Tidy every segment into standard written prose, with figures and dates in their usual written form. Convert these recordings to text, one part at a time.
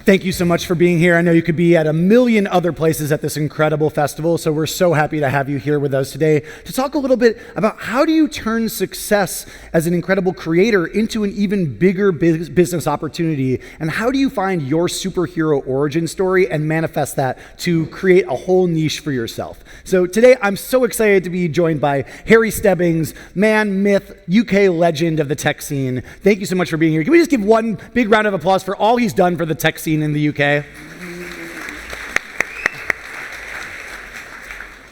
Thank you so much for being here. I know you could be at a million other places at this incredible festival, so we're so happy to have you here with us today to talk a little bit about how do you turn success as an incredible creator into an even bigger business opportunity, and how do you find your superhero origin story and manifest that to create a whole niche for yourself. So today I'm so excited to be joined by Harry Stebbings, man, myth, UK legend of the tech scene. Thank you so much for being here. Can we just give one big round of applause for all he's done for the tech scene in the UK?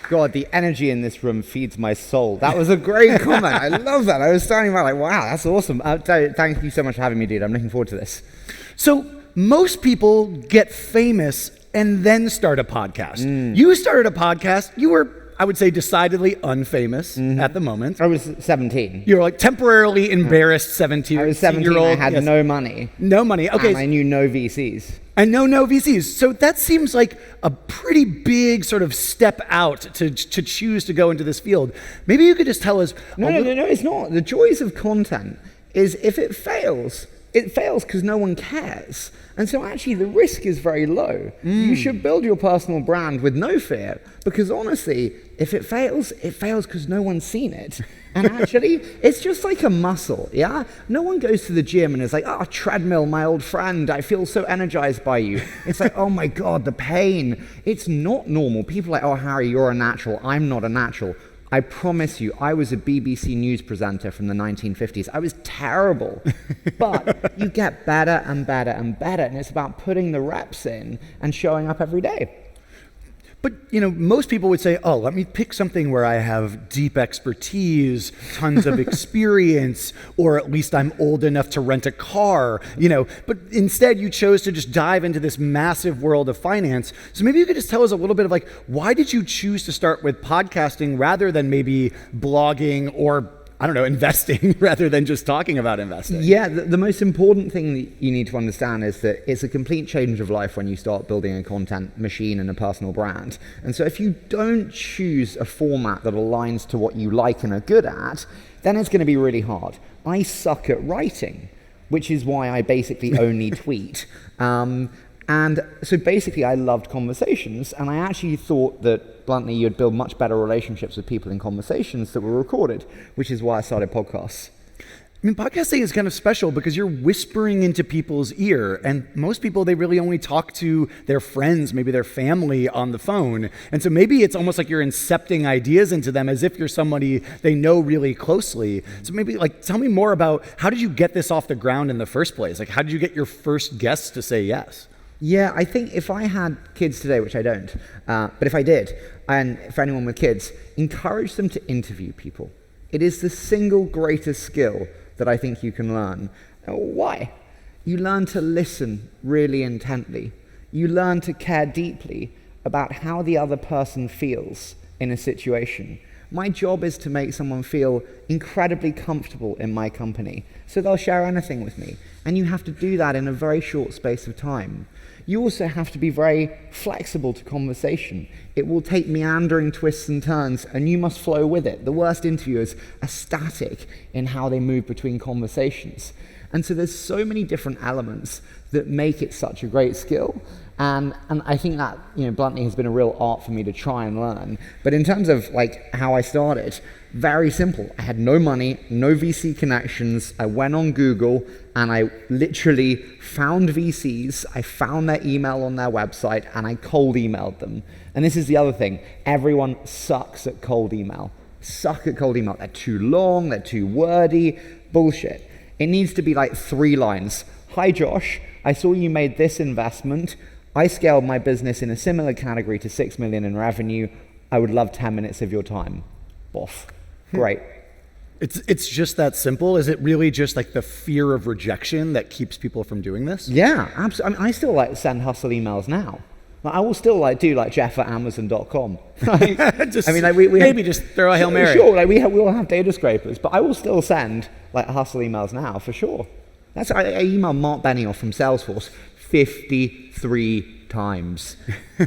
God, the energy in this room feeds my soul. That was a great comment. I love that. I was standing by like, wow, that's awesome. Thank you so much for having me, dude. I'm looking forward to this. So most people get famous and then start a podcast. You started a podcast. You were, I would say, decidedly unfamous at the moment. I was 17. You were like temporarily embarrassed 17-year-old. I was 17, I had no money. No money, okay. And I knew no VCs. And no VCs. So that seems like a pretty big sort of step out to choose to go into this field. Maybe you could just tell us... No, it's not. The joys of content is if it fails because no one cares. And so actually the risk is very low. You should build your personal brand with no fear, because honestly, if it fails because no one's seen it. And actually, it's just like a muscle, yeah? No one goes to the gym and is like, oh, treadmill, my old friend, I feel so energized by you. It's like, oh my God, the pain. It's not normal. People are like, oh, Harry, you're a natural. I'm not a natural. I promise you, I was a BBC News presenter from the 1950s. I was terrible. But you get better and better and better, and it's about putting the reps in and showing up every day. But, you know, most people would say, oh, let me pick something where I have deep expertise, tons of experience, or at least I'm old enough to rent a car, you know. But instead, you chose to just dive into this massive world of finance. So maybe you could just tell us a little bit of like, why did you choose to start with podcasting rather than maybe blogging or, I don't know, investing rather than just talking about investing? Yeah, the most important thing that you need to understand is that it's a complete change of life when you start building a content machine and a personal brand. And so if you don't choose a format that aligns to what you like and are good at, then it's going to be really hard. I suck at writing, which is why I basically only tweet. And so basically I loved conversations, and I actually thought that, bluntly, you'd build much better relationships with people in conversations that were recorded, which is why I started podcasts. I mean, podcasting is kind of special because you're whispering into people's ear, and most people, they really only talk to their friends, maybe their family on the phone. And so maybe it's almost like you're incepting ideas into them as if you're somebody they know really closely. So maybe like tell me more about how did you get this off the ground in the first place? Like how did you get your first guests to say yes? Yeah, I think if I had kids today, which I don't, but if I did, and for anyone with kids, encourage them to interview people. It is the single greatest skill that I think you can learn. Why? You learn to listen really intently. You learn to care deeply about how the other person feels in a situation. My job is to make someone feel incredibly comfortable in my company, so they'll share anything with me. And you have to do that in a very short space of time. You also have to be very flexible to conversation. It will take meandering twists and turns, and you must flow with it. The worst interviewers are static in how they move between conversations. And so there's so many different elements that make it such a great skill. And I think that, you know, bluntly has been a real art for me to try and learn. But in terms of like how I started, very simple. I had no money, no VC connections. I went on Google and I literally found VCs. I found their email on their website and I cold emailed them. And this is the other thing. Everyone sucks at cold email. They're too long, they're too wordy. Bullshit. It needs to be like 3 lines. Hi Josh, I saw you made this investment. I scaled my business in a similar category to 6 million in revenue. I would love 10 minutes of your time. Boff. Great. It's just that simple? Is it really just like the fear of rejection that keeps people from doing this? Yeah, absolutely. I mean, I still like send hustle emails now. Like, I will still like do like Jeff@Amazon.com. Like, I mean, like maybe just throw a Hail Mary. Sure, like we all have data scrapers, but I will still send like hustle emails now for sure. I emailed Mark Benioff from Salesforce 53 times.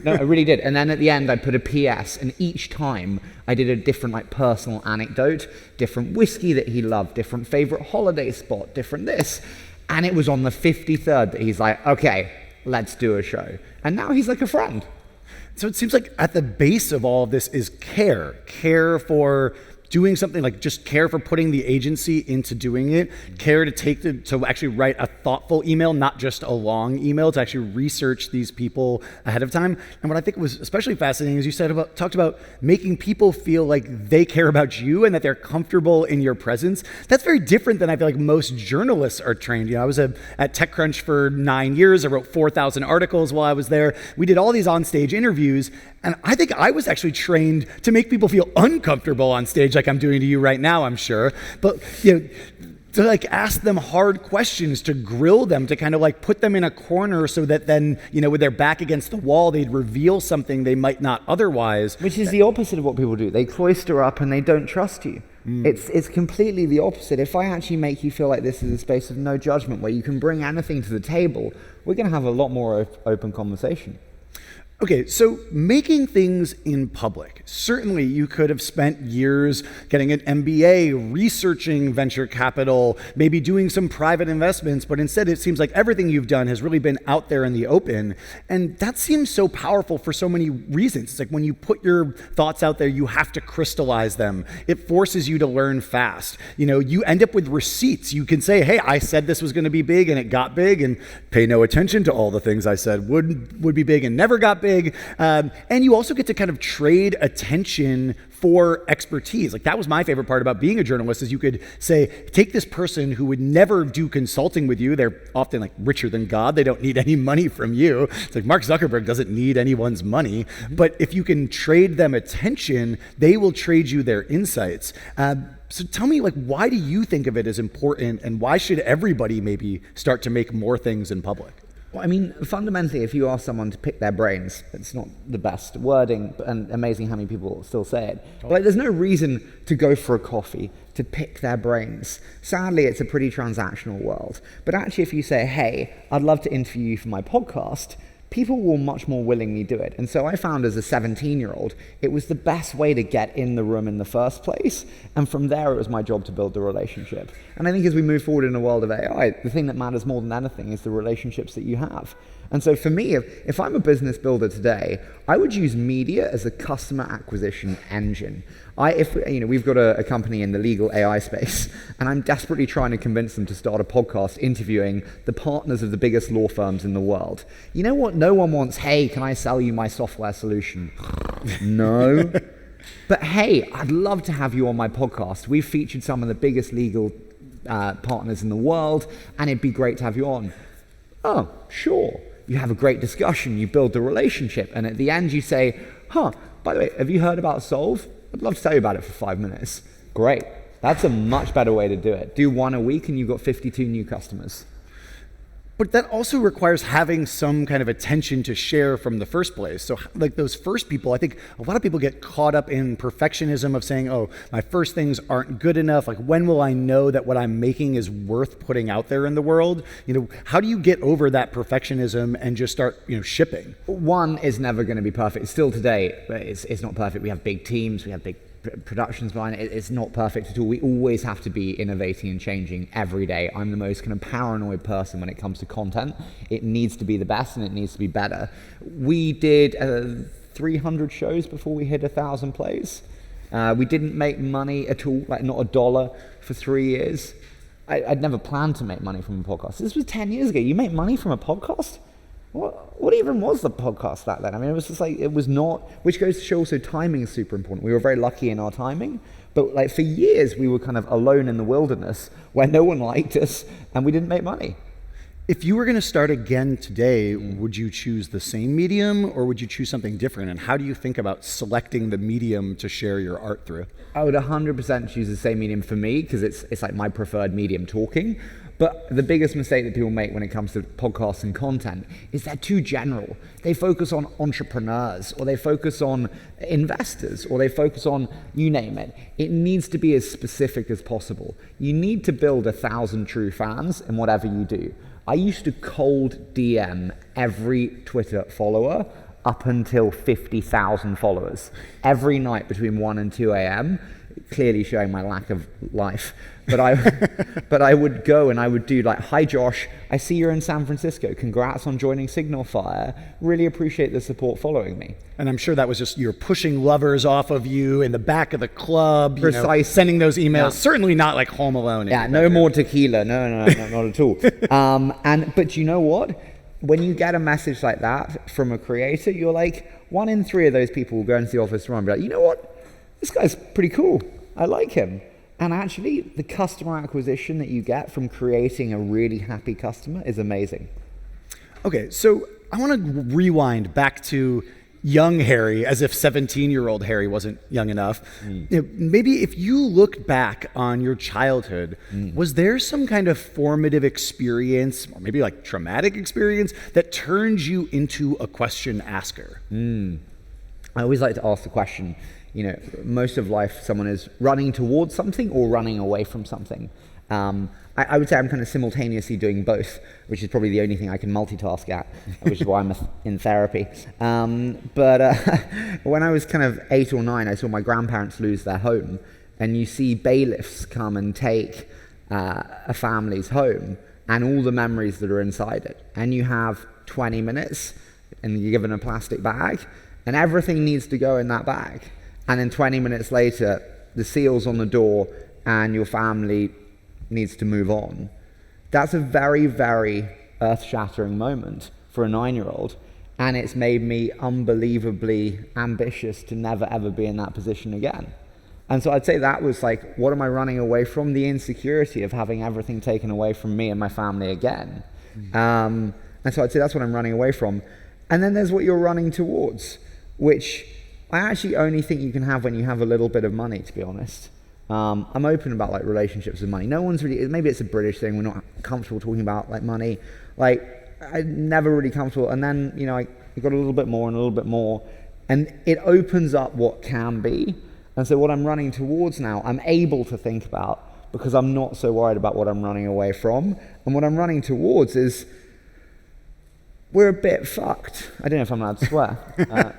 No, I really did. And then at the end, I put a PS, and each time I did a different like personal anecdote, different whiskey that he loved, different favorite holiday spot, different this. And it was on the 53rd that he's like, okay, let's do a show. And now he's like a friend. So it seems like at the base of all of this is care for doing something, like just care for putting the agency into doing it, care to actually write a thoughtful email, not just a long email, to actually research these people ahead of time. And what I think was especially fascinating is you talked about making people feel like they care about you and that they're comfortable in your presence. That's very different than I feel like most journalists are trained. I was at TechCrunch for 9 years. I wrote 4,000 articles while I was there. We did all these on-stage interviews, and I think I was actually trained to make people feel uncomfortable on stage, like I'm doing to you right now, I'm sure. But to like ask them hard questions, to grill them, to kind of like put them in a corner so that then, with their back against the wall, they'd reveal something they might not otherwise. Which is the opposite of what people do. They cloister up and they don't trust you. It's completely the opposite. If I actually make you feel like this is a space of no judgment where you can bring anything to the table, we're going to have a lot more open conversation. Okay, so making things in public. Certainly you could have spent years getting an MBA, researching venture capital, maybe doing some private investments, but instead it seems like everything you've done has really been out there in the open. And that seems so powerful for so many reasons. It's like when you put your thoughts out there, you have to crystallize them. It forces you to learn fast. You end up with receipts. You can say, hey, I said this was going to be big and it got big, and pay no attention to all the things I said would be big and never got big. And you also get to kind of trade attention for expertise. Like that was my favorite part about being a journalist, is you could say, take this person who would never do consulting with you. They're often like richer than God. They don't need any money from you. It's like Mark Zuckerberg doesn't need anyone's money. But if you can trade them attention, they will trade you their insights. So tell me, why do you think of it as important, and why should everybody maybe start to make more things in public? Well, I mean, fundamentally, if you ask someone to pick their brains, it's not the best wording, and amazing how many people still say it. But there's no reason to go for a coffee, to pick their brains. Sadly, it's a pretty transactional world. But actually, if you say, hey, I'd love to interview you for my podcast, people will much more willingly do it. And so I found as a 17-year-old, it was the best way to get in the room in the first place. And from there, it was my job to build the relationship. And I think as we move forward in the world of AI, the thing that matters more than anything is the relationships that you have. And so for me, if I'm a business builder today, I would use media as a customer acquisition engine. We've got a company in the legal AI space, and I'm desperately trying to convince them to start a podcast interviewing the partners of the biggest law firms in the world. You know what? No one wants, hey, can I sell you my software solution? No. But hey, I'd love to have you on my podcast. We've featured some of the biggest legal partners in the world, and it'd be great to have you on. Oh, sure. You have a great discussion, you build the relationship, and at the end you say, by the way, have you heard about Solve? I'd love to tell you about it for 5 minutes. Great. That's a much better way to do it. Do one a week and you've got 52 new customers. But that also requires having some kind of attention to share from the first place. So like those first people, I think a lot of people get caught up in perfectionism of saying, oh, my first things aren't good enough. Like, when will I know that what I'm making is worth putting out there in the world? How do you get over that perfectionism and just start, shipping? One is never going to be perfect. Still today, it's not perfect. We have big teams, we have big productions behind it. It's not perfect at all. We always have to be innovating and changing every day. I'm the most kind of paranoid person when it comes to content. It needs to be the best and it needs to be better. We did 300 shows before we hit 1,000 plays. We didn't make money at all, like not $1 for 3 years. I'd never planned to make money from a podcast. This was 10 years ago. You make money from a podcast? What even was the podcast back then? I mean, it was just like, it was not, which goes to show also timing is super important. We were very lucky in our timing, but like for years we were kind of alone in the wilderness where no one liked us and we didn't make money. If you were going to start again today, would you choose the same medium or would you choose something different? And how do you think about selecting the medium to share your art through? I would 100% choose the same medium for me because it's like my preferred medium, talking. But the biggest mistake that people make when it comes to podcasts and content is they're too general. They focus on entrepreneurs, or they focus on investors, or they focus on you name it. It needs to be as specific as possible. You need to build 1,000 true fans in whatever you do. I used to cold DM every Twitter follower up until 50,000 followers every night between 1 and 2 a.m. clearly showing my lack of life. But I would go and I would do like, hi Josh, I see you're in San Francisco. Congrats on joining Signal Fire. Really appreciate the support following me. And I'm sure that was just you're pushing lovers off of you in the back of the club, Precise. Sending those emails. Yeah. Certainly not like Home Alone. Yeah, no more tequila. No, not at all. But you know what? When you get a message like that from a creator, you're like, 1 in 3 of those people will go into the office tomorrow and be like, you know what? This guy's pretty cool. I like him. And actually, the customer acquisition that you get from creating a really happy customer is amazing. Okay, so I want to rewind back to young Harry, as if 17-year-old Harry wasn't young enough. Maybe if you looked back on your childhood, was there some kind of formative experience, or maybe like traumatic experience, that turned you into a question asker? I always like to ask the question, most of life someone is running towards something or running away from something. I would say I'm kind of simultaneously doing both, which is probably the only thing I can multitask at, which is why I'm in therapy. But when I was kind of 8 or 9, I saw my grandparents lose their home, and you see bailiffs come and take a family's home and all the memories that are inside it. And you have 20 minutes, and you're given a plastic bag, and everything needs to go in that bag. And then 20 minutes later, the seal's on the door, and your family needs to move on. That's a very, very earth-shattering moment for a 9-year-old, and it's made me unbelievably ambitious to never, ever be in that position again. And so I'd say that was like, what am I running away from? The insecurity of having everything taken away from me and my family again. And so I'd say that's what I'm running away from. And then there's what you're running towards, which I actually only think you can have when you have a little bit of money, to be honest. I'm open about like relationships with money. No one's really, maybe it's a British thing, we're not comfortable talking about like money. Like, I'm never really comfortable. And then, I got a little bit more and a little bit more. And it opens up what can be. And so what I'm running towards now, I'm able to think about, because I'm not so worried about what I'm running away from. And what I'm running towards is, we're a bit fucked. I don't know if I'm allowed to swear.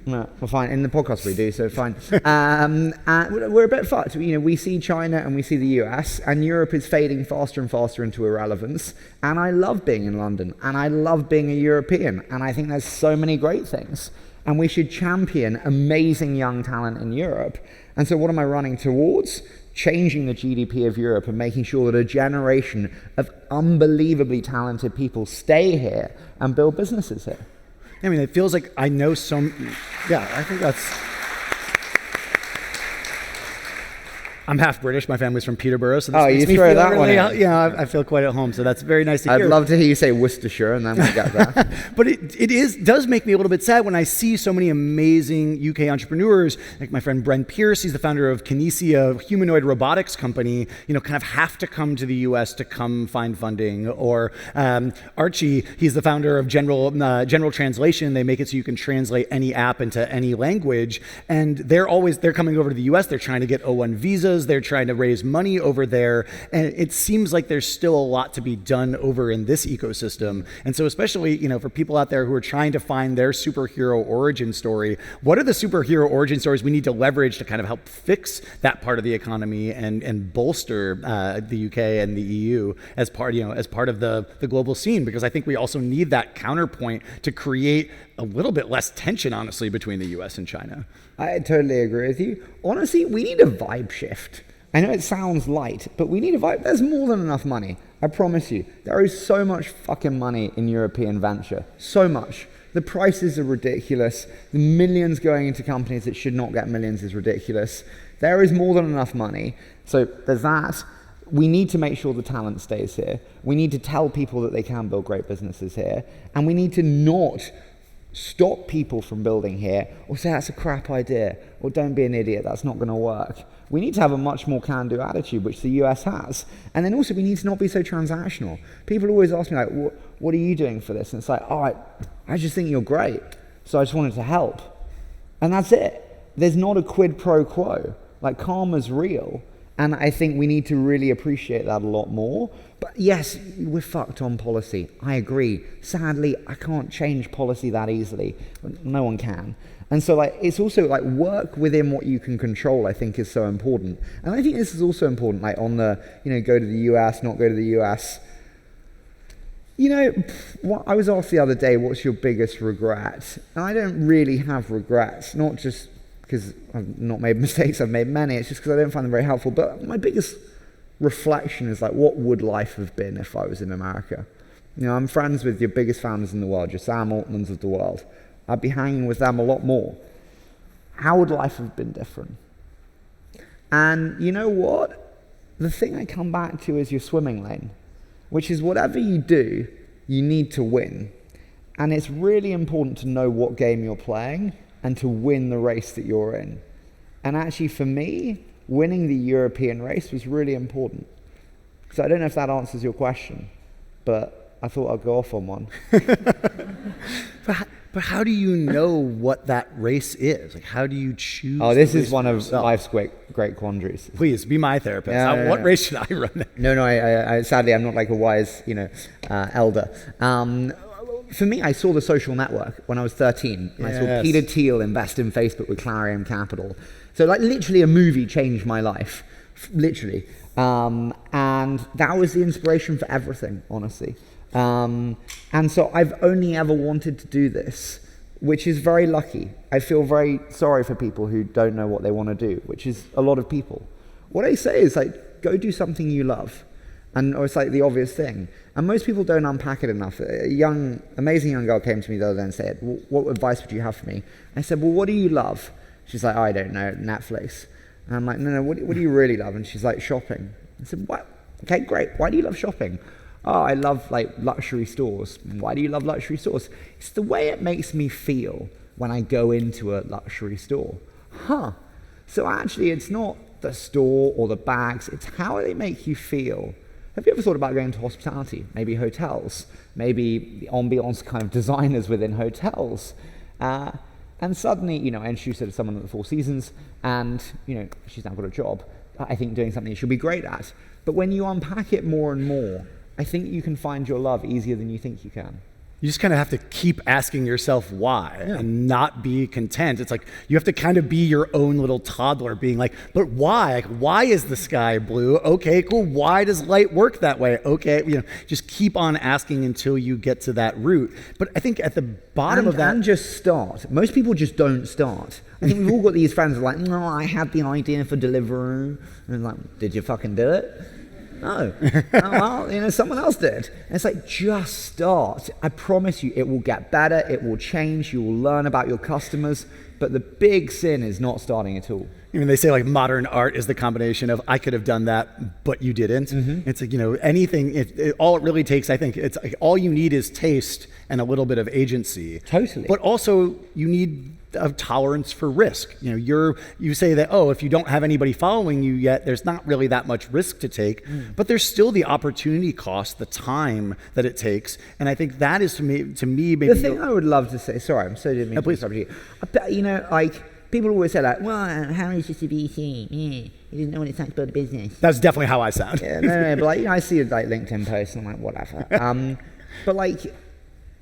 No, well, fine. In the podcast we do, so fine. We're a bit fucked. We see China and we see the US, and Europe is fading faster and faster into irrelevance. And I love being in London, and I love being a European, and I think there's so many great things. And we should champion amazing young talent in Europe. And so what am I running towards? Changing the GDP of Europe and making sure that a generation of unbelievably talented people stay here and build businesses here. I mean, it feels like I know some. Yeah, I think that's. I'm half British. My family's from Peterborough, so this makes me feel that really, I feel quite at home. So that's very nice to hear. I'd love to hear you say Worcestershire, and then we get that. But it does make me a little bit sad when I see so many amazing UK entrepreneurs, like my friend Brent Pierce. He's the founder of Kinesia, a humanoid robotics company. Kind of have to come to the US to come find funding. Or Archie, he's the founder of General Translation. They make it so you can translate any app into any language, and they're coming over to the US. They're trying to get O1 visas. They're trying to raise money over there, and it seems like there's still a lot to be done over in this ecosystem. And so especially, for people out there who are trying to find their superhero origin story, what are the superhero origin stories we need to leverage to kind of help fix that part of the economy and bolster the UK and the EU as part of the global scene? Because I think we also need that counterpoint to create a little bit less tension, honestly, between the US and China. I totally agree with you. Honestly, we need a vibe shift. I know it sounds light, but we need a vibe. There's more than enough money. I promise you. There is so much fucking money in European venture. So much. The prices are ridiculous. The millions going into companies that should not get millions is ridiculous. There is more than enough money. So there's that. We need to make sure the talent stays here. We need to tell people that they can build great businesses here. And we need to not stop people from building here or say that's a crap idea or don't be an idiot, that's not going to work. We need to have a much more can-do attitude, which the US has. And then also we need to not be so transactional. People always ask me like, what are you doing for this? And it's like, I just think you're great, so I just wanted to help. And that's it. There's not a quid pro quo. Like, karma's real. And I think we need to really appreciate that a lot more. But yes, we're fucked on policy. I agree. Sadly, I can't change policy that easily. No one can. And so like it's also like work within what you can control, I think is so important. And I think this is also important, like on the, go to the US, not go to the US. I was asked the other day, what's your biggest regret? And I don't really have regrets, not just because I've not made mistakes, I've made many, it's just because I don't find them very helpful. But my biggest reflection is like, what would life have been if I was in America? I'm friends with your biggest founders in the world, your Sam Altmans of the world. I'd be hanging with them a lot more. How would life have been different? And you know what? The thing I come back to is your swimming lane, which is whatever you do, you need to win. And it's really important to know what game you're playing and to win the race that you're in. And actually for me, winning the European race was really important. So I don't know if that answers your question, but I thought I'd go off on one. But how do you know what that race is? Like, how do you choose? Oh, this is one of life's great quandaries. Please be my therapist. What race should I run? No. I sadly, I'm not like a wise, elder. For me, I saw The Social Network when I was 13. And I saw Peter Thiel invest in Facebook with Clarion Capital. So, like, literally, a movie changed my life. Literally. And that was the inspiration for everything, honestly. And so I've only ever wanted to do this, which is very lucky. I feel very sorry for people who don't know what they want to do, which is a lot of people. What I say is like, go do something you love. And it's like the obvious thing. And most people don't unpack it enough. A amazing young girl came to me the other day and said, what advice would you have for me? I said, well, what do you love? She's like, I don't know, Netflix. And I'm like, no, what do you really love? And she's like, shopping. I said, what? Okay, great. Why do you love shopping? Oh, I love like luxury stores. Why do you love luxury stores? It's the way it makes me feel when I go into a luxury store. So actually it's not the store or the bags, it's how they make you feel. Have you ever thought about going to hospitality? Maybe hotels, maybe the ambiance kind of designers within hotels. And suddenly, I introduced her to someone at the Four Seasons and, she's now got a job. I think doing something she'll be great at. But when you unpack it more and more, I think you can find your love easier than you think you can. You just kind of have to keep asking yourself why and not be content. It's like you have to kind of be your own little toddler being like, but why? Like, why is the sky blue? Okay, cool. Why does light work that way? Okay, just keep on asking until you get to that root. But I think at the bottom of that... And just start. Most people just don't start. I think we've all got these friends who are like, no, I had the idea for Deliveroo. And like, did you fucking do it? No. Oh, well, someone else did. And it's like, just start. I promise you, it will get better. It will change. You will learn about your customers. But the big sin is not starting at all. They say like modern art is the combination of I could have done that, but you didn't. Mm-hmm. It's like, anything, all it really takes, I think, it's like all you need is taste and a little bit of agency. Totally. But also you need a tolerance for risk. You say that, if you don't have anybody following you yet, there's not really that much risk to take, but there's still the opportunity cost, the time that it takes. And I think that is to me maybe the thing I would love to say, sorry, I'm so didn't mean to interrupt you. Like people always say like, well, Harry's just a VC. He doesn't know what it's like to build a business. That's definitely how I sound. Yeah, no, but like, I see like LinkedIn posts and I'm like, whatever. But like,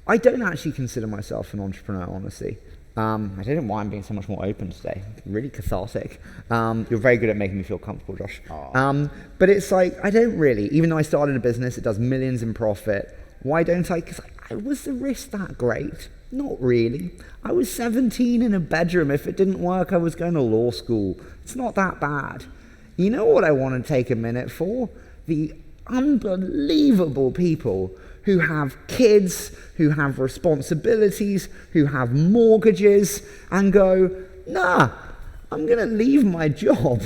I don't actually consider myself an entrepreneur, honestly. I don't know why I'm being so much more open today. Really cathartic. You're very good at making me feel comfortable, Josh. But it's like, I don't really, even though I started a business, it does millions in profit. Why don't I? Because was the risk that great? Not really. I was 17 in a bedroom. If it didn't work, I was going to law school. It's not that bad. You know what I want to take a minute for? The unbelievable people who have kids, who have responsibilities, who have mortgages, and go, nah, I'm going to leave my job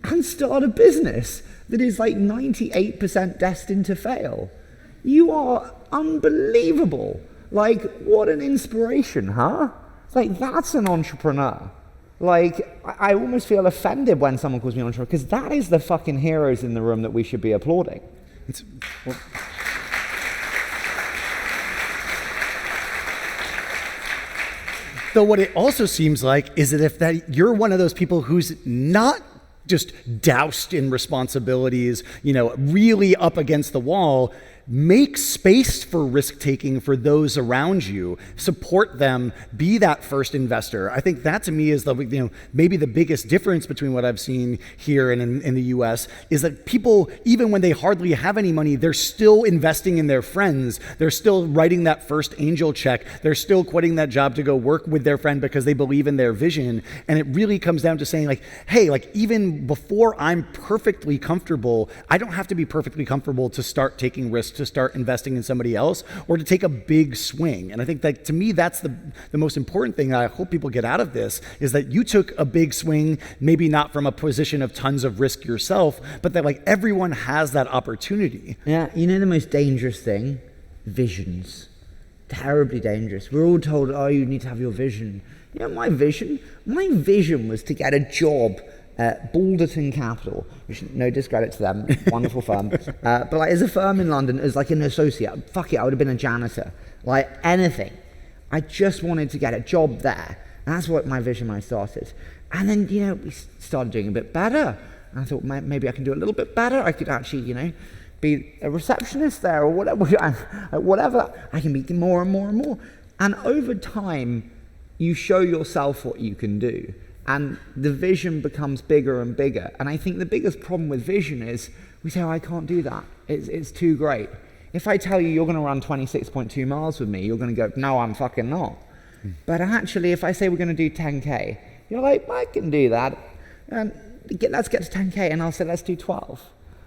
and start a business that is like 98% destined to fail. You are unbelievable. Like, what an inspiration, huh? Like, that's an entrepreneur. Like, I almost feel offended when someone calls me an entrepreneur, because that is the fucking heroes in the room that we should be applauding. Though what it also seems like is that if you're one of those people who's not just doused in responsibilities, really up against the wall, make space for risk taking for those around you, support them, be that first investor. I think that to me is maybe the biggest difference between what I've seen here and in the US is that people, even when they hardly have any money, they're still investing in their friends. They're still writing that first angel check. They're still quitting that job to go work with their friend because they believe in their vision. And it really comes down to saying hey, even before I'm perfectly comfortable, I don't have to be perfectly comfortable to start taking risks, to start investing in somebody else, or to take a big swing. And I think that to me, that's the most important thing I hope people get out of this, is that you took a big swing, maybe not from a position of tons of risk yourself, but that everyone has that opportunity. Yeah, the most dangerous thing? Visions. Terribly dangerous. We're all told, you need to have your vision. My vision? My vision was to get a job at Balderton Capital, which, no discredit to them, wonderful firm. But as a firm in London, as an associate, fuck it, I would have been a janitor. Anything. I just wanted to get a job there. And that's what my vision when I started. And then, we started doing a bit better. And I thought, maybe I can do a little bit better. I could actually, be a receptionist there or whatever. I can be more and more and more. And over time, you show yourself what you can do. And the vision becomes bigger and bigger. And I think the biggest problem with vision is we say, I can't do that. It's too great. If I tell you you're going to run 26.2 miles with me, you're going to go, no, I'm fucking not. But actually, if I say we're going to do 10K, you're like, I can do that. And let's get to 10K. And I'll say, let's do 12.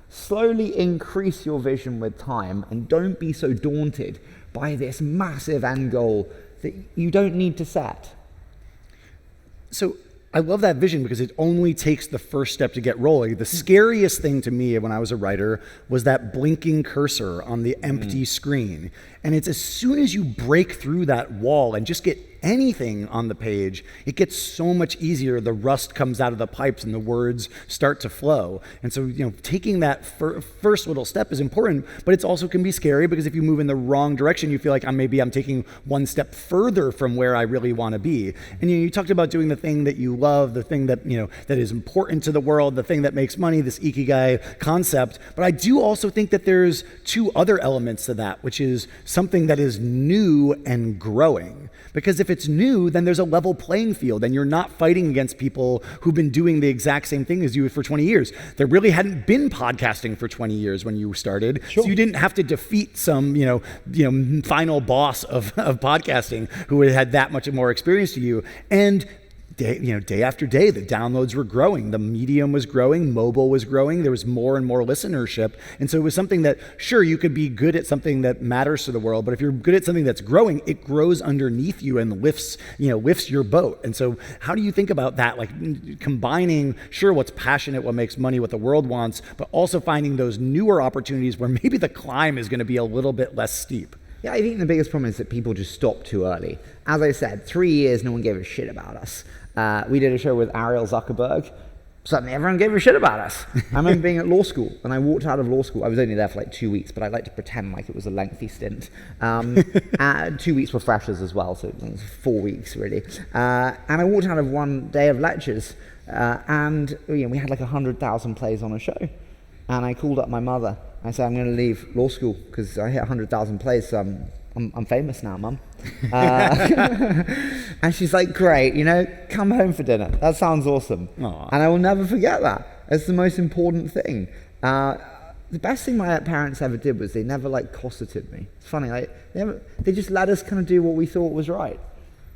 Slowly increase your vision with time and don't be so daunted by this massive end goal that you don't need to set. So I love that vision because it only takes the first step to get rolling. The scariest thing to me when I was a writer was that blinking cursor on the empty screen. And it's as soon as you break through that wall and just get anything on the page, it gets so much easier. The rust comes out of the pipes and the words start to flow. And so, taking that first little step is important, but it also can be scary because if you move in the wrong direction, you feel like I'm taking one step further from where I really want to be. And you talked about doing the thing that you love, the thing that, that is important to the world, the thing that makes money, this ikigai concept. But I do also think that there's two other elements to that, which is something that is new and growing. Because if it's new, then there's a level playing field and you're not fighting against people who've been doing the exact same thing as you for 20 years. There really hadn't been podcasting for 20 years when you started. Sure. So you didn't have to defeat some, final boss of podcasting who had that much more experience to you. And day after day, the downloads were growing. The medium was growing. Mobile was growing. There was more and more listenership. And so it was something that, sure, you could be good at something that matters to the world, but if you're good at something that's growing, it grows underneath you and lifts your boat. And so how do you think about that? Combining, sure, what's passionate, what makes money, what the world wants, but also finding those newer opportunities where maybe the climb is going to be a little bit less steep. Yeah, I think the biggest problem is that people just stop too early. As I said, 3 years, no one gave a shit about us. We did a show with Ariel Zuckerberg. Suddenly everyone gave a shit about us. I remember being at law school, and I walked out of law school. I was only there for 2 weeks, but I like to pretend like it was a lengthy stint. 2 weeks were freshers as well, so it was 4 weeks really. And I walked out of one day of lectures, and we had 100,000 plays on a show. And I called up my mother. I said, I'm going to leave law school because I hit 100,000 plays, so I'm famous now, Mum. And she's like, great, come home for dinner. That sounds awesome. Aww. And I will never forget that. It's the most important thing. The best thing my parents ever did was they never cosseted me. It's funny, they just let us kind of do what we thought was right.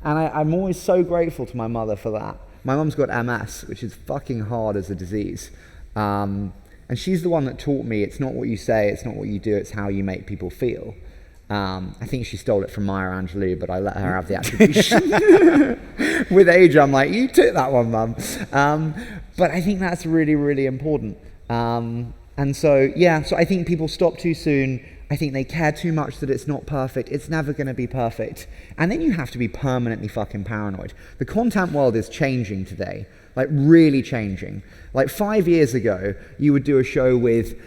And I'm always so grateful to my mother for that. My mum's got MS, which is fucking hard as a disease. And she's the one that taught me it's not what you say, it's not what you do, it's how you make people feel. I think she stole it from Maya Angelou, but I let her have the attribution. With age, I'm like, you took that one, Mum. But I think that's really, really important. And so I think people stop too soon. I think they care too much that it's not perfect. It's never going to be perfect. And then you have to be permanently fucking paranoid. The content world is changing today, really changing. 5 years ago, you would do a show with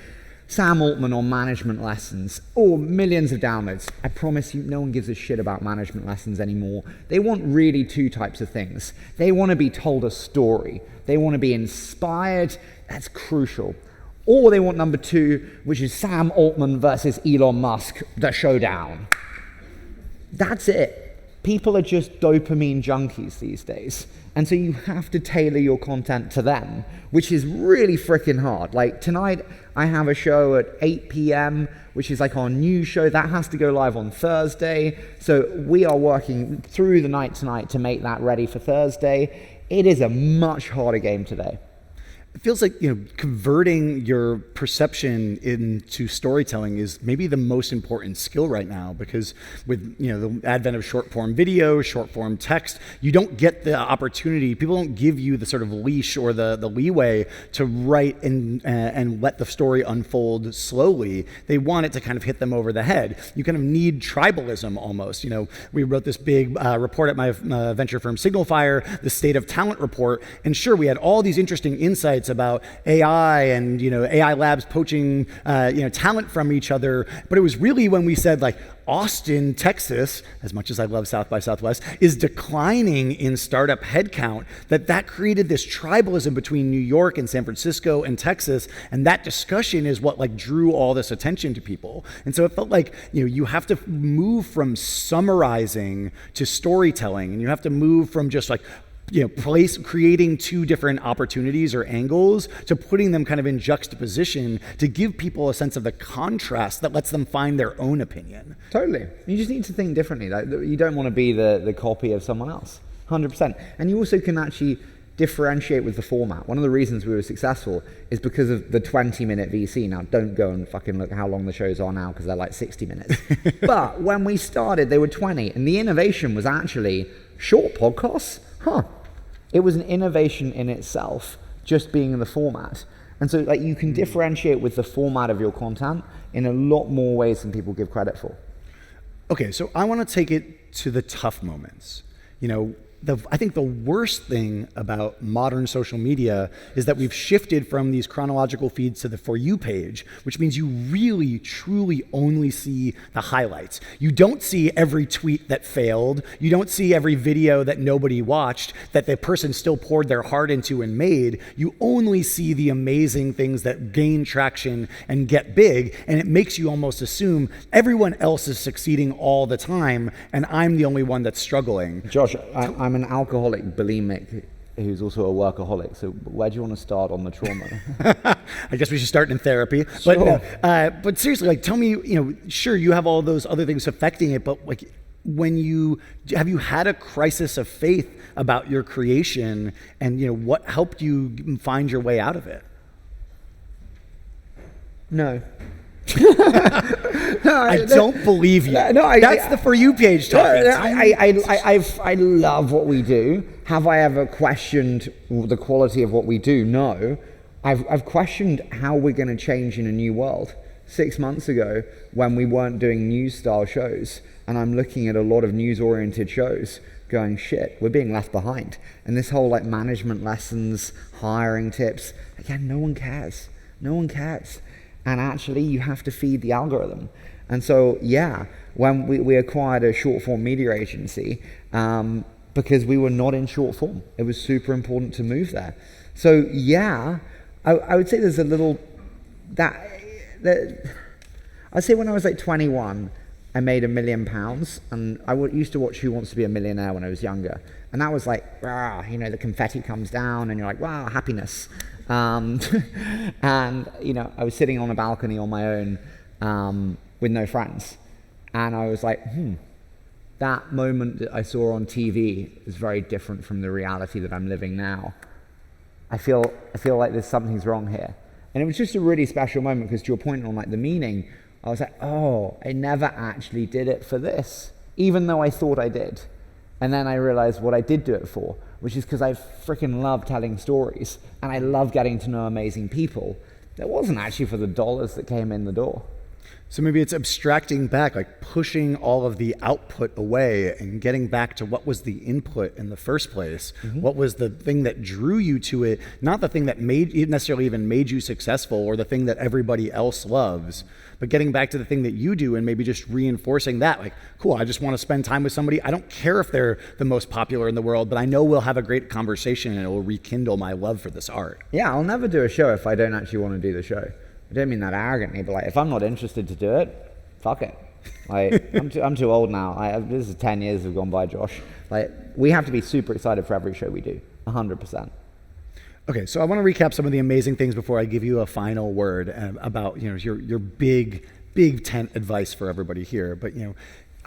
Sam Altman on management lessons, millions of downloads. I promise you, no one gives a shit about management lessons anymore. They want really two types of things. They want to be told a story. They want to be inspired. That's crucial. Or they want number 2, which is Sam Altman versus Elon Musk, the showdown. That's it. People are just dopamine junkies these days. And so you have to tailor your content to them, which is really freaking hard. Like tonight, I have a show at 8 p.m., which is like our news show. That has to go live on Thursday. So we are working through the night tonight to make that ready for Thursday. It is a much harder game today. It feels like, converting your perception into storytelling is maybe the most important skill right now, because with, the advent of short form video, short form text, you don't get the opportunity. People don't give you the sort of leash or the leeway to write and let the story unfold slowly. They want it to kind of hit them over the head. You kind of need tribalism almost. We wrote this big report at my venture firm Signalfire, the State of Talent report, and sure, we had all these interesting insights about AI and AI labs poaching talent from each other, but it was really when we said like Austin, Texas, as much as I love South by Southwest, is declining in startup headcount, that created this tribalism between New York and San Francisco and Texas, and that discussion is what like drew all this attention to people. And so it felt like you have to move from summarizing to storytelling, and you have to move from just like creating 2 different opportunities or angles to putting them kind of in juxtaposition to give people a sense of the contrast that lets them find their own opinion. Totally. You just need to think differently. Like, you don't want to be the copy of someone else, 100%. And you also can actually differentiate with the format. One of the reasons we were successful is because of the 20-minute VC. Now, don't go and fucking look how long the shows are now, because they're like 60 minutes. But when we started, they were 20. And the innovation was actually short podcasts. It was an innovation in itself, just being in the format. And so like you can differentiate with the format of your content in a lot more ways than people give credit for. Okay, so I want to take it to the tough moments. I think the worst thing about modern social media is that we've shifted from these chronological feeds to the For You page, which means you really, truly only see the highlights. You don't see every tweet that failed. You don't see every video that nobody watched, that the person still poured their heart into and made. You only see the amazing things that gain traction and get big, and it makes you almost assume everyone else is succeeding all the time, and I'm the only one that's struggling. Josh, I'm an alcoholic bulimic who's also a workaholic. So where do you want to start on the trauma? I guess we should start in therapy. Sure. But seriously, like, tell me, sure, you have all those other things affecting it, but like, have you had a crisis of faith about your creation, and what helped you find your way out of it? No. I don't believe you. That's the For You page talking. I love what we do. Have I ever questioned the quality of what we do? No. I've questioned how we're going to change in a new world. 6 months ago, when we weren't doing news-style shows, and I'm looking at a lot of news-oriented shows, going, shit, we're being left behind. And this whole like management lessons, hiring tips, again, no one cares. No one cares. And actually, you have to feed the algorithm. And so, when we acquired a short-form media agency, because we were not in short form, it was super important to move there. So, I would say there's a little, I'd say when I was like 21, I made £1 million, and I used to watch Who Wants to Be a Millionaire when I was younger. And that was like, the confetti comes down, and you're like, wow, happiness. And I was sitting on a balcony on my own with no friends, and I was like, that moment that I saw on TV is very different from the reality that I'm living now. I feel like there's something's wrong here. And it was just a really special moment, because to your point on like the meaning, I was like, I never actually did it for this, even though I thought I did. And then I realized what I did do it for, which is because I freaking love telling stories, and I love getting to know amazing people. That wasn't actually for the dollars that came in the door. So maybe it's abstracting back, like pushing all of the output away and getting back to what was the input in the first place. What was the thing that drew you to it, not the thing that necessarily even made you successful or the thing that everybody else loves, but getting back to the thing that you do and maybe just reinforcing that, like, cool, I just want to spend time with somebody. I don't care if they're the most popular in the world, but I know we'll have a great conversation and it will rekindle my love for this art. Yeah, I'll never do a show if I don't actually want to do the show. I don't mean that arrogantly, but like, if I'm not interested to do it, fuck it. Like, I'm too old now. This is 10 years have gone by, Josh. Like, we have to be super excited for every show we do, 100%. Okay, so I want to recap some of the amazing things before I give you a final word about your big tent advice for everybody here. But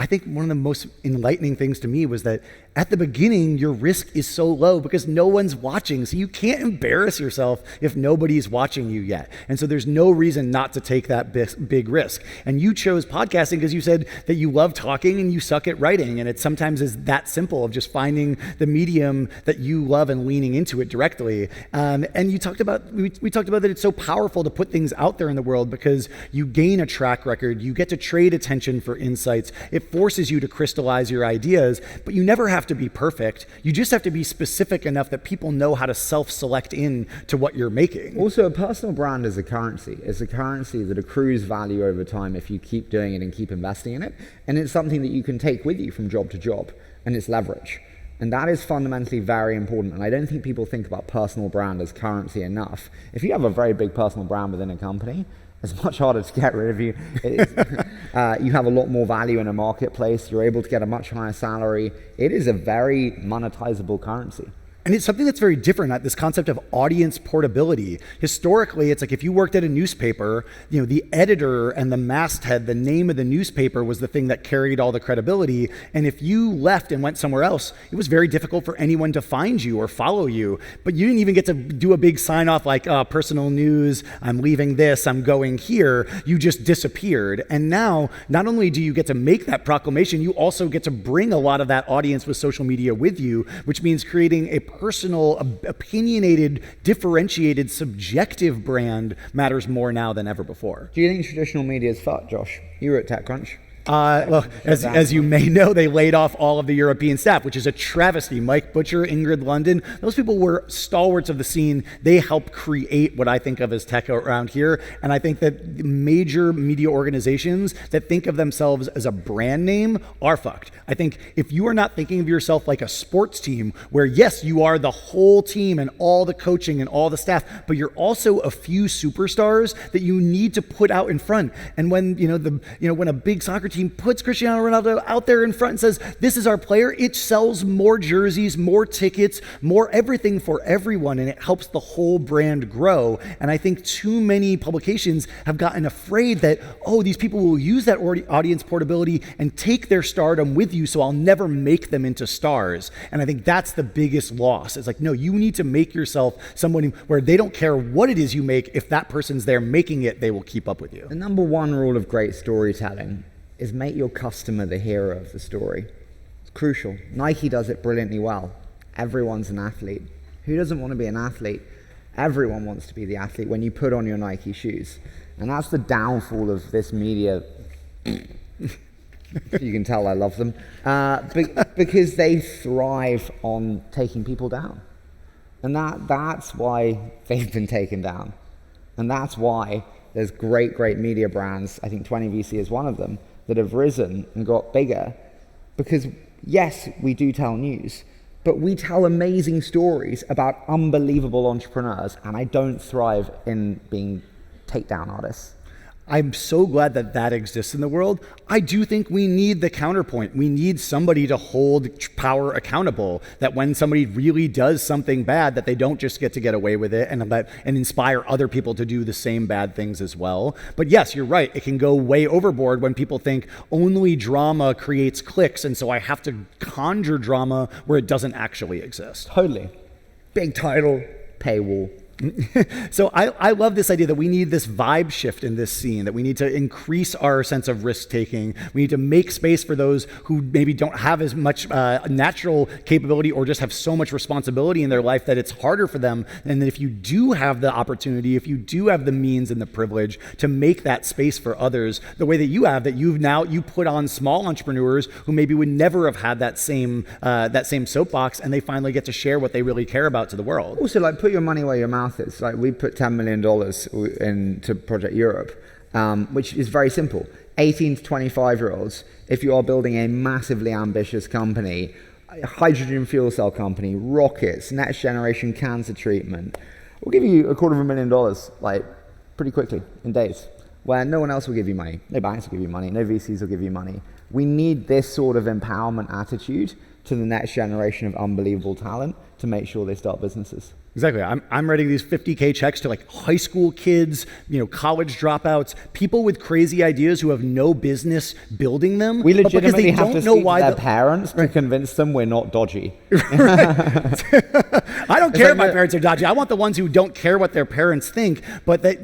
I think one of the most enlightening things to me was that at the beginning, your risk is so low because no one's watching. So you can't embarrass yourself if nobody's watching you yet. And so there's no reason not to take that big risk. And you chose podcasting because you said that you love talking and you suck at writing. And it sometimes is that simple of just finding the medium that you love and leaning into it directly. And you talked about, we talked about that it's so powerful to put things out there in the world because you gain a track record, you get to trade attention for insights. It forces you to crystallize your ideas, but you never have to be perfect. You just have to be specific enough that people know how to self-select in to what you're making. Also, a personal brand is a currency. It's a currency that accrues value over time if you keep doing it and keep investing in it. And it's something that you can take with you from job to job, and it's leverage. And that is fundamentally very important. And I don't think people think about personal brand as currency enough. If you have a very big personal brand within a company, it's much harder to get rid of you. You have a lot more value in a marketplace. You're able to get a much higher salary. It is a very monetizable currency. And it's something that's very different, this concept of audience portability. Historically, it's like if you worked at a newspaper, the editor and the masthead, the name of the newspaper was the thing that carried all the credibility. And if you left and went somewhere else, it was very difficult for anyone to find you or follow you. But you didn't even get to do a big sign off like personal news, I'm leaving this, I'm going here. You just disappeared. And now, not only do you get to make that proclamation, you also get to bring a lot of that audience with social media with you, which means creating a personal, opinionated, differentiated, subjective brand matters more now than ever before. Do you think traditional media is fucked, Josh? You were at TechCrunch. Well, as you may know, they laid off all of the European staff, which is a travesty. Mike Butcher, Ingrid London, those people were stalwarts of the scene. They helped create what I think of as tech around here. And I think that major media organizations that think of themselves as a brand name are fucked. I think if you are not thinking of yourself like a sports team, where yes, you are the whole team and all the coaching and all the staff, but you're also a few superstars that you need to put out in front. And when when a big soccer team puts Cristiano Ronaldo out there in front and says, this is our player, it sells more jerseys, more tickets, more everything for everyone, and it helps the whole brand grow. And I think too many publications have gotten afraid that, these people will use that audience portability and take their stardom with you, so I'll never make them into stars. And I think that's the biggest loss. It's like, no, you need to make yourself someone where they don't care what it is you make. If that person's there making it, they will keep up with you. The number one rule of great storytelling is make your customer the hero of the story. It's crucial. Nike does it brilliantly well. Everyone's an athlete. Who doesn't want to be an athlete? Everyone wants to be the athlete when you put on your Nike shoes. And that's the downfall of this media. You can tell I love them. Because they thrive on taking people down. And that's why they've been taken down. And that's why there's great media brands, I think 20VC is one of them, that have risen and got bigger. Because yes, we do tell news, but we tell amazing stories about unbelievable entrepreneurs, and I don't thrive in being takedown artists. I'm so glad that that exists in the world. I do think we need the counterpoint. We need somebody to hold power accountable, that when somebody really does something bad, that they don't just get to get away with it and inspire other people to do the same bad things as well. But yes, you're right. It can go way overboard when people think only drama creates clicks, and so I have to conjure drama where it doesn't actually exist. Totally. Big title, paywall, So I love this idea that we need this vibe shift in this scene, that we need to increase our sense of risk-taking. We need to make space for those who maybe don't have as much natural capability or just have so much responsibility in their life that it's harder for them. And that if you do have the opportunity, if you do have the means and the privilege to make that space for others, the way that you put on small entrepreneurs who maybe would never have had that same soapbox, and they finally get to share what they really care about to the world. Also, like, put your money where your mouth is. Like, we put $10 million into Project Europe, which is very simple. 18 to 25-year-olds, if you are building a massively ambitious company, a hydrogen fuel cell company, rockets, next generation cancer treatment, we'll give you $250,000, like, pretty quickly, in days, where no one else will give you money. No banks will give you money. No VCs will give you money. We need this sort of empowerment attitude to the next generation of unbelievable talent to make sure they start businesses. Exactly. I'm writing these 50K checks to like high school kids, college dropouts, people with crazy ideas who have no business building them. We legitimately have to speak to their parents to convince them we're not dodgy. I don't care if my parents are dodgy. I want the ones who don't care what their parents think, but that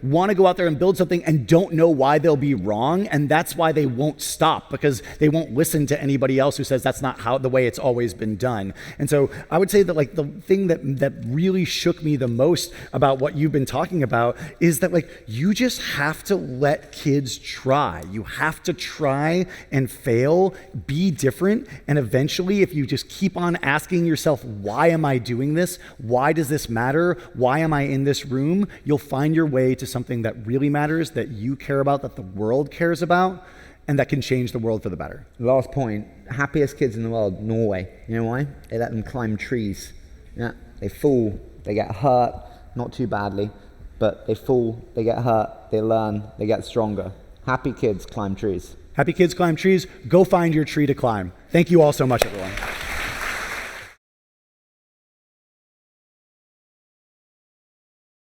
want to go out there and build something and don't know why they'll be wrong, and that's why they won't stop, because they won't listen to anybody else who says that's not the way it's always been done. And so I would say that like the thing that really shook me the most about what you've been talking about is that like you just have to let kids try. You have to try and fail, be different, and eventually if you just keep on asking yourself, why am I doing this? Why does this matter? Why am I in this room? You'll find your way to something that really matters, that you care about, that the world cares about, and that can change the world for the better. Last point, happiest kids in the world, Norway. You know why? They let them climb trees. Yeah, they fall, they get hurt, not too badly, but they fall, they get hurt, they learn, they get stronger. Happy kids climb trees. Happy kids climb trees. Go find your tree to climb. Thank you all so much, everyone.